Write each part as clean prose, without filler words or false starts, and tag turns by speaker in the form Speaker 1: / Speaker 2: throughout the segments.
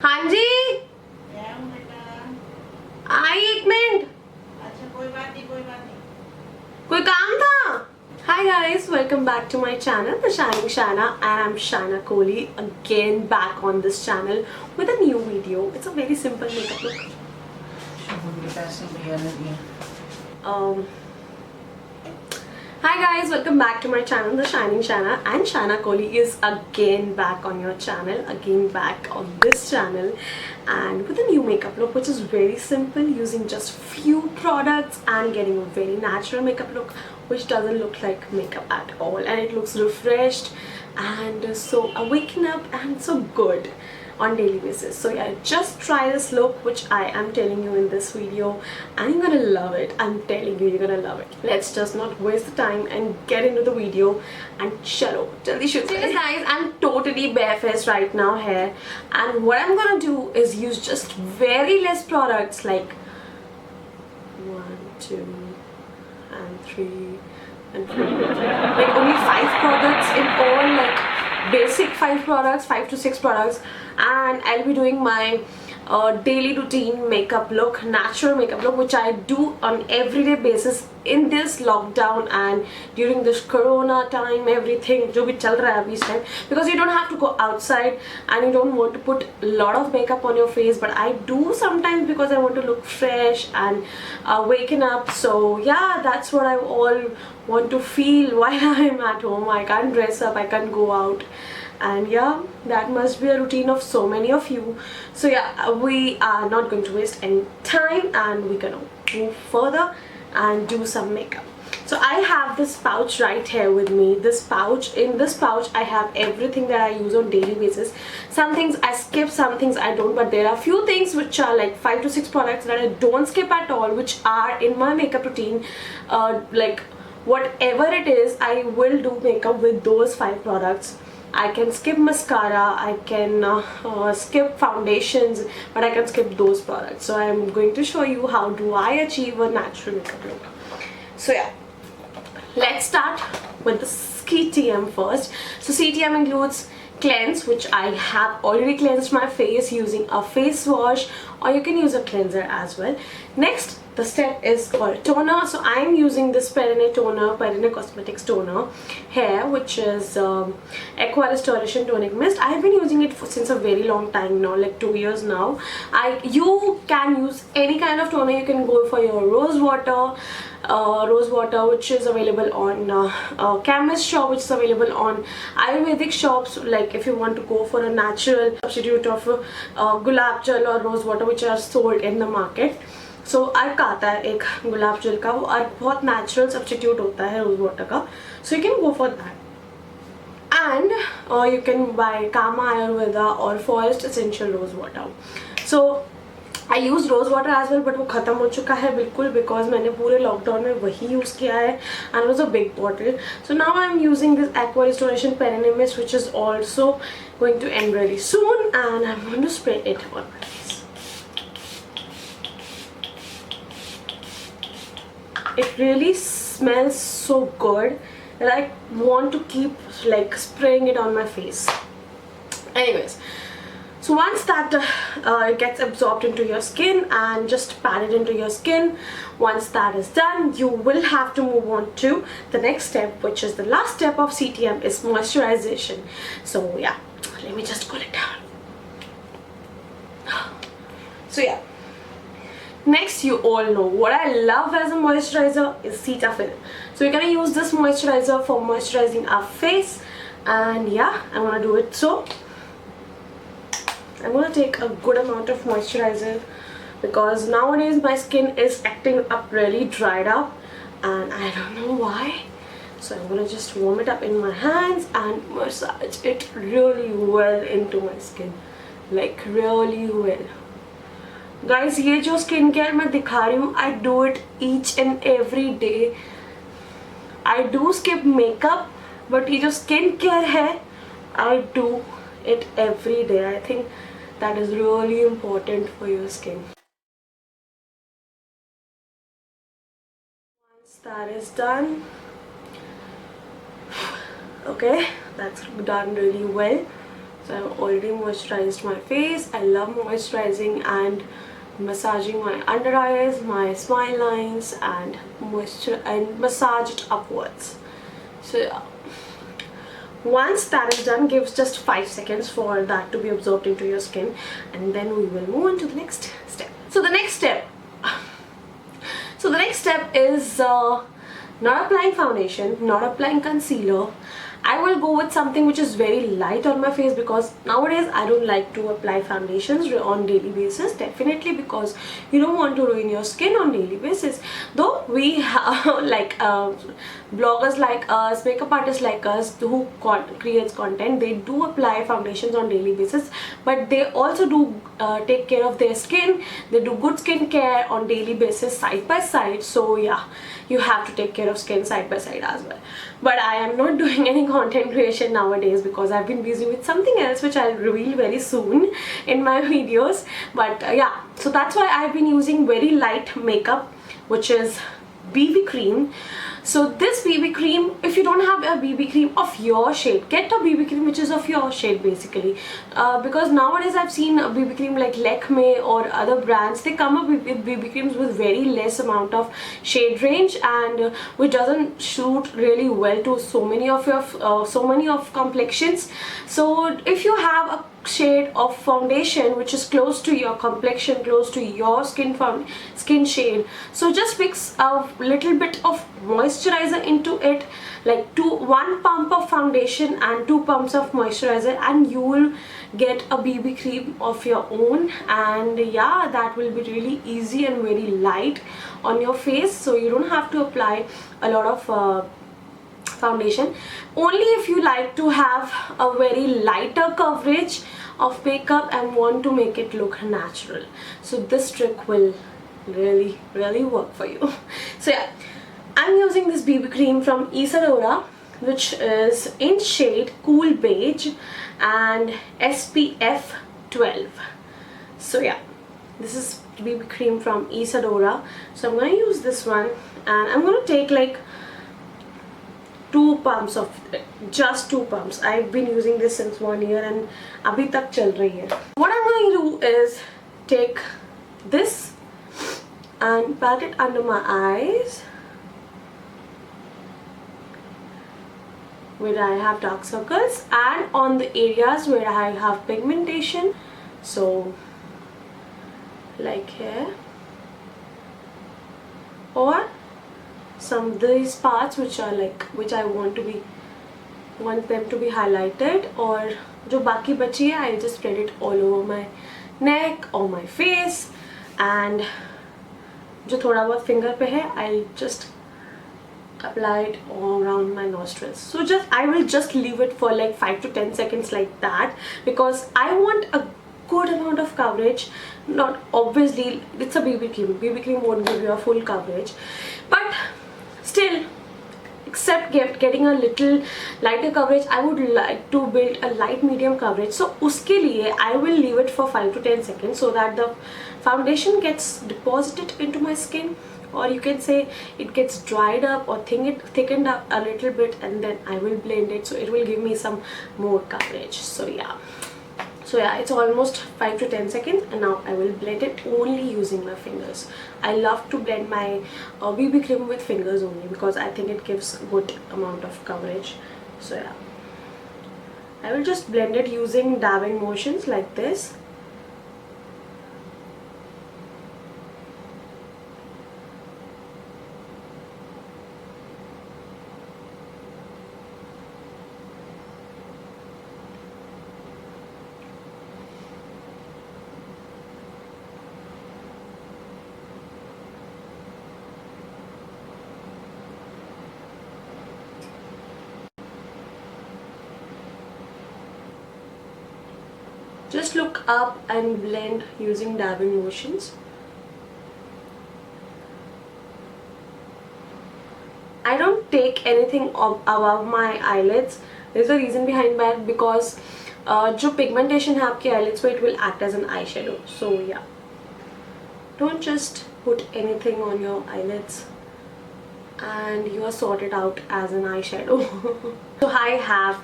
Speaker 1: हाँ जी।
Speaker 2: क्या हूँ बेटा?
Speaker 1: आई एक मिनट,
Speaker 2: अच्छा कोई बात नहीं, कोई बात नहीं।
Speaker 1: कोई काम था। Hi guys, welcome back to my channel, The Shining Shana, and I'm Shana Kohli again back on this channel with a new video. It's a very simple makeup look.
Speaker 2: मुझे पैसे भैया ने दिए।
Speaker 1: Um, Hi guys, welcome back to my channel, The Shining Shana, and Shana Kohli is again back on your channel, again back on this channel, and with a new makeup look which is very simple, using just few products and getting a very natural makeup look which doesn't look like makeup at all, and it looks refreshed and so awaken up and so good on daily basis. So yeah, just try this look which I am telling you in this video and you're gonna love it. I'm telling you, you're gonna love it. Let's just not waste the time and get into the video and chalo jaldi shuru. So guys, I'm totally barefaced right now here, and what I'm gonna do is use just very less products, like 1, 2 and 3 and 4, like only 5 products in all, like basic 5 products, 5 to 6 products, and I'll be doing my daily routine makeup look, natural makeup look, which I do on everyday basis in this lockdown and during this corona time, everything जो भी चल रहा है अभी इस time, because you don't have to go outside and you don't want to put a lot of makeup on your face, but I do sometimes because I want to look fresh and waken up. So yeah, that's what I all want to feel while I'm at home. I can't dress up, I can't go out, and yeah, that must be a routine of so many of you. So yeah, we are not going to waste any time and we're gonna move further and do some makeup. So I have this pouch right here with me. This pouch, in this pouch I have everything that I use on daily basis. Some things I skip, some things I don't, but there are few things which are like 5 to 6 products that I don't skip at all, which are in my makeup routine. Like whatever it is, I will do makeup with those 5 products. I can skip mascara, I can skip foundations, but I can skip those products. So I'm going to show you how do I achieve a natural makeup look. So yeah, let's start with the CTM first. So CTM includes cleanse, which I have already cleansed my face using a face wash, or you can use a cleanser as well. Next, the step is called toner. So I am using this Perrine toner, Perrine Cosmetics toner here, which is Aqua Restoration Tonic Mist. I have been using it since a very long time now, like 2 years now. You can use any kind of toner. You can go for your rose water, which is available on chemist shop, which is available on Ayurvedic shops. Like if you want to go for a natural substitute of gulab jal or rose water, which are sold in the market. So अर्क आता है एक गुलाब जल का, वो अर्क बहुत natural substitute होता है rose water का. So you can go for that. And you can buy Kama Ayurveda or Forest Essential Rose Water. So I use rose water as well, but वो ख़त्म हो चुका है बिल्कुल, because मैंने पूरे लॉकडाउन में वही यूज़ किया है, and it was a big bottle. So now I'm using this Aqua Restoration Perrine Mist, which is also going to end really soon, and I'm going to spray it on my face. It really smells so good that I want to keep like spraying it on my face. Anyways, so once that gets absorbed into your skin and just pat it into your skin, once that is done, you will have to move on to the next step, which is the last step of CTM, is moisturization. So yeah, let me just cool it down. So yeah, next, you all know what I love as a moisturizer is Cetaphil. So we're gonna use this moisturizer for moisturizing our face, and yeah, I'm gonna do it. So I'm gonna take a good amount of moisturizer because nowadays my skin is acting up really dried up and I don't know why. So I'm gonna just warm it up in my hands and massage it really well into my skin, like really well. Guys, ये जो skin care मैं दिखा रही हूँ, I do it each and every day. I do skip makeup, but ये जो skin care है, I do it every day. I think that is really important for your skin. Once that is done, okay, that's done really well. So I've already moisturized my face. I love moisturizing and massaging my under eyes, my smile lines, and massage it upwards. So yeah. Once that is done, gives just 5 seconds for that to be absorbed into your skin, and then we will move on to the next step. So the next step is not applying foundation, not applying concealer. I will go with something which is very light on my face, because nowadays I don't like to apply foundations on daily basis, definitely because you don't want to ruin your skin on daily basis. Though we have like bloggers like us, makeup artists like us who creates content, they do apply foundations on daily basis, but they also do take care of their skin. They do good skincare on daily basis, side by side. So yeah, you have to take care of skin side by side as well. But I am not doing any content creation nowadays because I've been busy with something else, which I'll reveal very soon in my videos. But yeah, so that's why I've been using very light makeup, which is BB cream. So this BB cream, if you don't have a BB cream of your shade, get a BB cream which is of your shade basically, because nowadays I've seen a BB cream like Lakme or other brands, they come up with BB creams with very less amount of shade range, and which doesn't suit really well to so many of complexions. So if you have a shade of foundation which is close to your complexion, close to your skin shade, so just mix a little bit of moisturizer into it, like 1 pump of foundation and 2 pumps of moisturizer, and you will get a BB cream of your own. And yeah, that will be really easy and very light on your face, so you don't have to apply a lot of foundation. Only if you like to have a very lighter coverage of makeup and want to make it look natural, so this trick will really work for you. So yeah, I'm using this BB cream from Isadora, which is in shade Cool Beige and SPF 12. So yeah, this is BB cream from Isadora. So I'm going to use this one, and I'm going to take like 2 pumps of just 2 pumps. I've been using this since 1 year and abhi tak chal rahi hai. What I'm going to do is take this and pat it under my eyes where I have dark circles and on the areas where I have pigmentation. So like here, or some of these parts which are like, which I want them to be highlighted, or जो बाकी बची है, I just spread it all over my neck or my face, and जो थोड़ा बहुत finger पे है, I'll just apply it all around my nostrils. So I will just leave it for like 5 to 10 seconds like that, because I want a good amount of coverage. Not obviously, it's a BB cream. BB cream won't give you a full coverage, but still, except getting a little lighter coverage, I would like to build a light medium coverage. So uske liye I will leave it for 5 to 10 seconds so that the foundation gets deposited into my skin, or you can say it gets dried up or thickened up a little bit, and then I will blend it so it will give me some more coverage. So yeah, it's almost 5 to 10 seconds, and now I will blend it only using my fingers. I love to blend my BB cream with fingers only because I think it gives good amount of coverage. So yeah, I will just blend it using dabbing motions like this. Just look up and blend using dabbing motions. I don't take anything above my eyelids. There's a reason behind that, because जो pigmentation है आपके eyelids पे, it will act as an eyeshadow. So yeah, don't just put anything on your eyelids and you are sorted out as an eyeshadow. So I have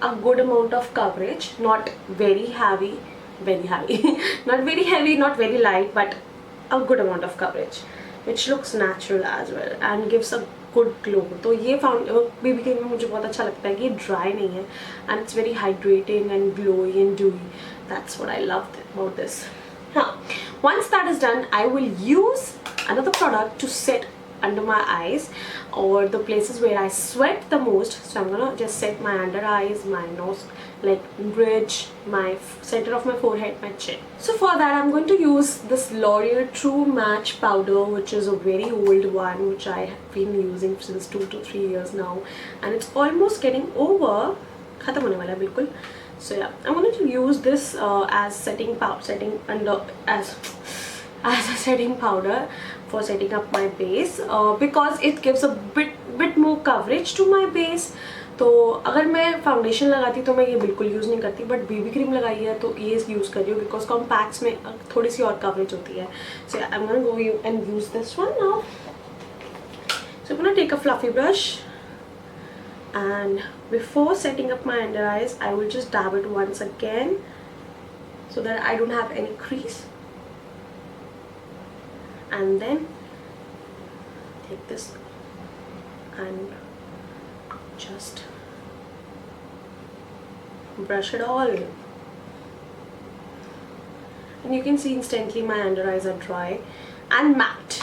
Speaker 1: a good amount of coverage, not very heavy, not very heavy, not very light, but a good amount of coverage, which looks natural as well and gives a good glow. तो ये BB cream में मुझे बहुत अच्छा लगता है कि ये dry नहीं है and it's very hydrating and glowy and dewy. That's what I loved about this. Once that is done, I will use another product to set under my eyes or the places where I sweat the most. So I'm gonna just set my under eyes, my nose, like bridge, my center of my forehead, my chin. So for that I'm going to use this L'Oreal True Match powder, which is a very old one, which I have been using since 2 to 3 years now, and it's almost getting over. Khatam hone wala hai bilkul. So yeah, I'm going to use this as setting a setting powder for setting up my base, because it gives a bit more coverage to my base. तो अगर मैं foundation लगाती तो मैं ये बिल्कुल use नहीं करती, बट बीबी क्रीम लगाई है तो ये यूज़ कर रही हूँ बिकॉज कॉम्पैक्ट्स में थोड़ी सी और कवरेज होती है. So I am gonna go and use this one now. So I am gonna take a fluffy brush and before setting up my under eyes I will just dab it once again so that I don't have any crease, and then take this and just brush it all, and you can see instantly my under eyes are dry and matte.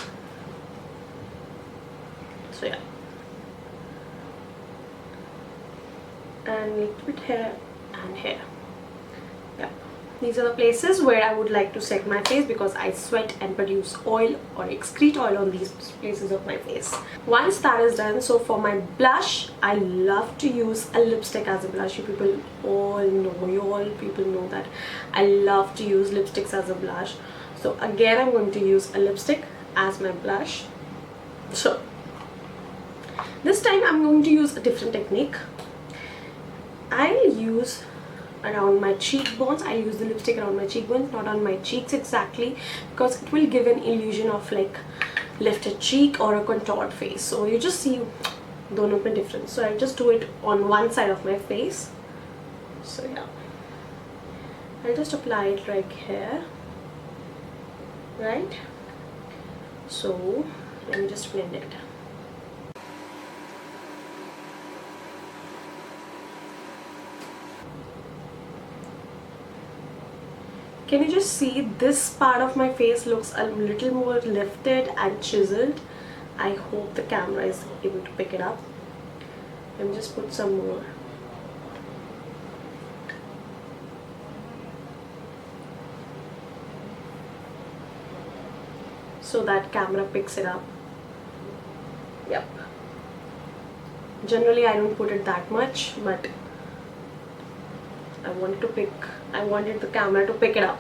Speaker 1: So yeah, and a little bit here and here. Yeah, these are the places where I would like to set my face because I sweat and produce oil or excrete oil on these places of my face. Once that is done, so for my blush, I love to use a lipstick as a blush. You people know that I love to use lipsticks as a blush. So again, I'm going to use a lipstick as my blush. So this time I'm going to use a different technique. I'll use around my cheekbones. I'll use the lipstick around my cheekbones, not on my cheeks exactly, because it will give an illusion of like lifted cheek or a contoured face. So you just see dono mein difference. So I'll just do it on one side of my face. So yeah, I'll just apply it like here, right? So let me just blend it. Can you just see this part of my face looks a little more lifted and chiseled? I hope the camera is able to pick it up. Let me just put some more. So that camera picks it up. Yep. Generally I don't put it that much, but I wanted the camera to pick it up.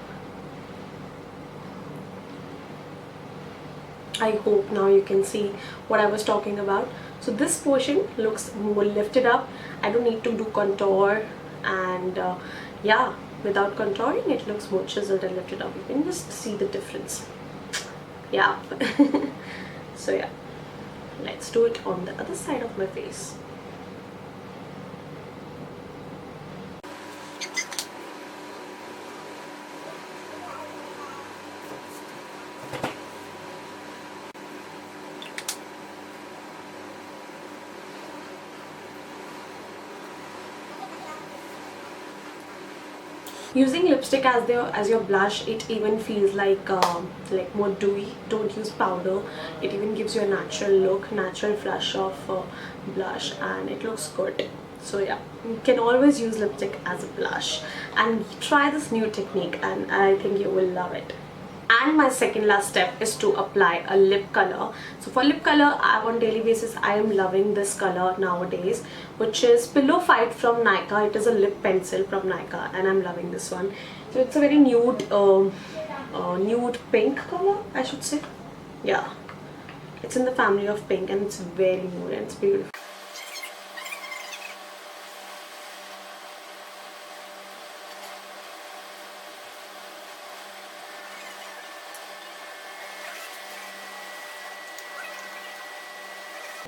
Speaker 1: I hope now you can see what I was talking about. So this portion looks more lifted up. I don't need to do contour, and yeah, without contouring it looks more chiseled and lifted up. You can just see the difference. Yeah. So yeah, let's do it on the other side of my face. Using lipstick as your blush, it even feels like more dewy. Don't use powder. It even gives you a natural look, natural flush of blush, and it looks good. So yeah, you can always use lipstick as a blush, and try this new technique, and I think you will love it. And my second last step is to apply a lip color. So for lip color, on daily basis I am loving this color nowadays, which is Pillow Fight from Nykaa. It is a lip pencil from Nykaa, and I'm loving this one. So it's a very nude nude pink color, I should say. Yeah, it's in the family of pink, and it's very nude and it's beautiful.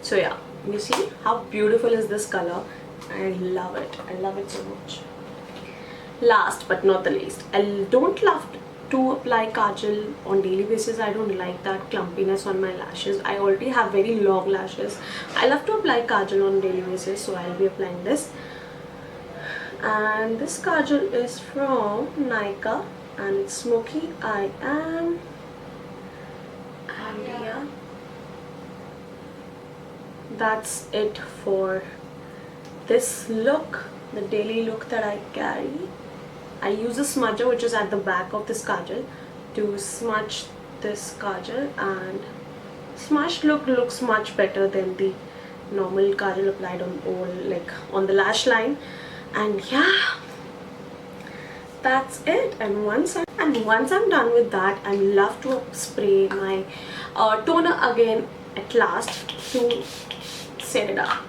Speaker 1: So yeah, you see how beautiful is this color. I love it. I love it so much. Last but not the least, I don't love to apply kajal on daily basis. I don't like that clumpiness on my lashes. I already have very long lashes. I love to apply kajal on daily basis, so I'll be applying this. And this kajal is from Nykaa and it's Smoky I Am. And yeah, that's it for this look, the daily look that I carry. I use a smudger which is at the back of this kajal to smudge this kajal, and smudged look looks much better than the normal kajal applied on all, like on the lash line. And yeah, that's it. And once I'm done with that, I love to spray my toner again at last to set it up.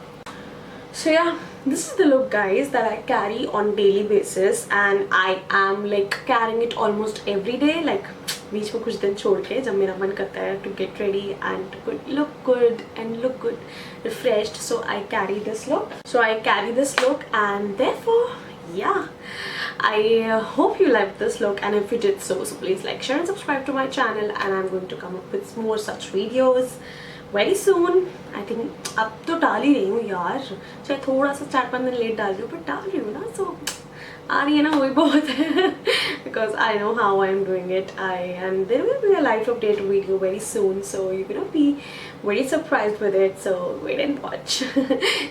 Speaker 1: So yeah, this is the look guys that I carry on daily basis, and I am like carrying it almost every day, like बीच में कुछ दिन छोड़ के जब मेरा मन करता है to get ready and to look good and look good refreshed, so I carry this look. And therefore yeah, I hope you liked this look, and if you did so please like, share and subscribe to my channel, and I'm going to come up with more such videos very soon. I think अब तो डाल ही रही हूँ यार, चाहे थोड़ा सा 4-5 दिन लेट डाल रही हूँ, but डाल रही हूँ ना, so आ रही है ना, वही बहुत है because I know how I'm doing it. And there will be a life update video very soon, so you're gonna be very surprised with it, so wait and watch.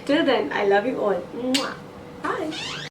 Speaker 1: Till then, I love you all. Mwah. Bye.